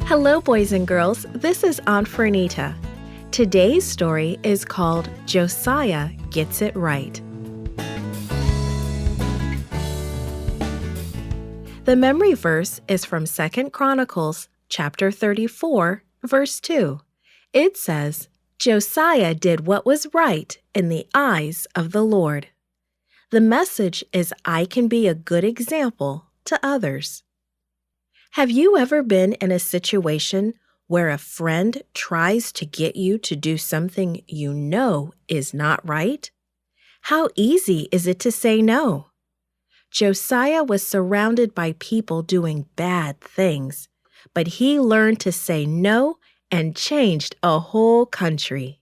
Hello, boys and girls. This is Aunt Fernita. Today's story is called Josiah Gets It Right. The memory verse is from 2 Chronicles chapter 34, verse 2. It says, Josiah did what was right in the eyes of the Lord. The message is I can be a good example to others. Have you ever been in a situation where a friend tries to get you to do something you know is not right? How easy is it to say no? Josiah was surrounded by people doing bad things, but he learned to say no and changed a whole country.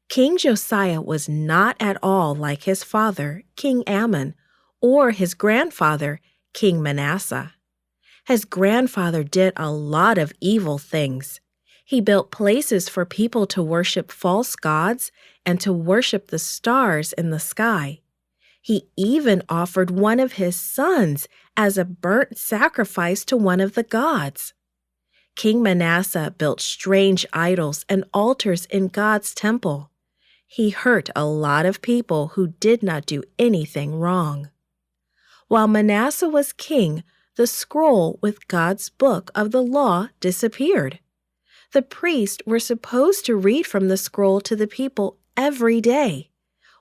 King Josiah was not at all like his father, King Ammon, or his grandfather, King Manasseh. His grandfather did a lot of evil things. He built places for people to worship false gods and to worship the stars in the sky. He even offered one of his sons as a burnt sacrifice to one of the gods. King Manasseh built strange idols and altars in God's temple. He hurt a lot of people who did not do anything wrong. While Manasseh was king, the scroll with God's book of the law disappeared. The priests were supposed to read from the scroll to the people every day.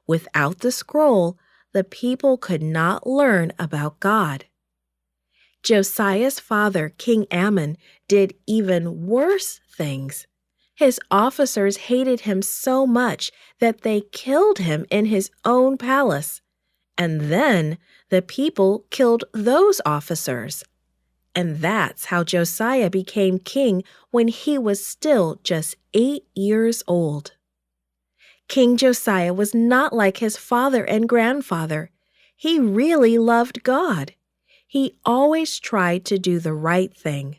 Without the scroll, the people could not learn about God. Josiah's father, King Ammon, did even worse things. His officers hated him so much that they killed him in his own palace. And then the people killed those officers. And that's how Josiah became king when he was still just 8 years old. King Josiah was not like his father and grandfather. He really loved God. He always tried to do the right thing.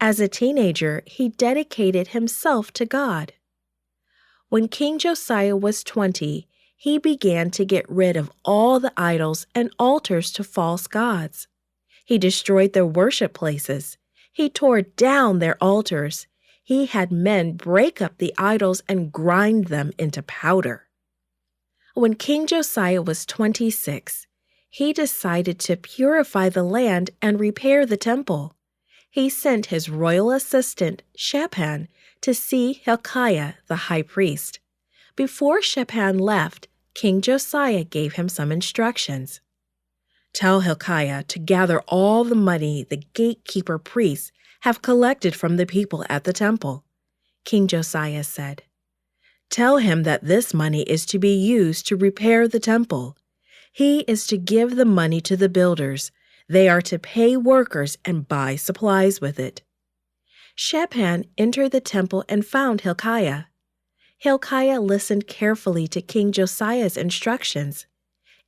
As a teenager, he dedicated himself to God. When King Josiah was 20, he began to get rid of all the idols and altars to false gods. He destroyed their worship places. He tore down their altars. He had men break up the idols and grind them into powder. When King Josiah was 26, he decided to purify the land and repair the temple. He sent his royal assistant, Shaphan, to see Hilkiah, the high priest. Before Shaphan left, King Josiah gave him some instructions. Tell Hilkiah to gather all the money the gatekeeper priests have collected from the people at the temple. King Josiah said, Tell him that this money is to be used to repair the temple. He is to give the money to the builders. They are to pay workers and buy supplies with it. Shaphan entered the temple and found Hilkiah. Hilkiah listened carefully to King Josiah's instructions.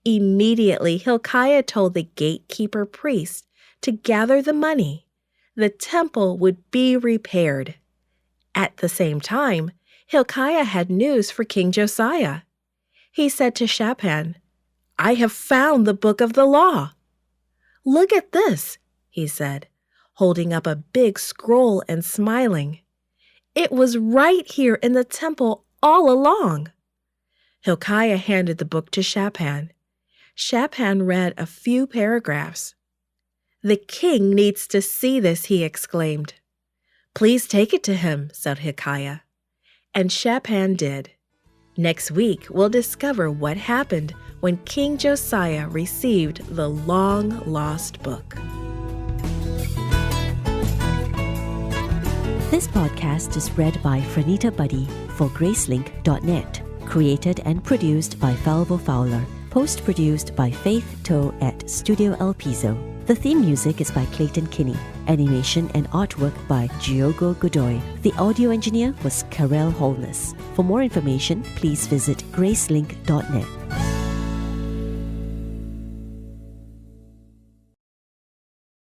Immediately, Hilkiah told the gatekeeper priest to gather the money. The temple would be repaired. At the same time, Hilkiah had news for King Josiah. He said to Shaphan, I have found the book of the law. Look at this, he said, holding up a big scroll and smiling. It was right here in the temple all along. Hilkiah handed the book to Shaphan. Shaphan read a few paragraphs. The king needs to see this, he exclaimed. Please take it to him, said Hilkiah. And Shaphan did. Next week, we'll discover what happened when King Josiah received the long-lost book. This podcast is read by Fernita Buddy for Gracelink.net. Created and produced by Falvo Fowler. Post-produced by Faith Toe at Studio El Piso. The theme music is by Clayton Kinney. Animation and artwork by Giogo Godoy. The audio engineer was Karel Holness. For more information, please visit Gracelink.net.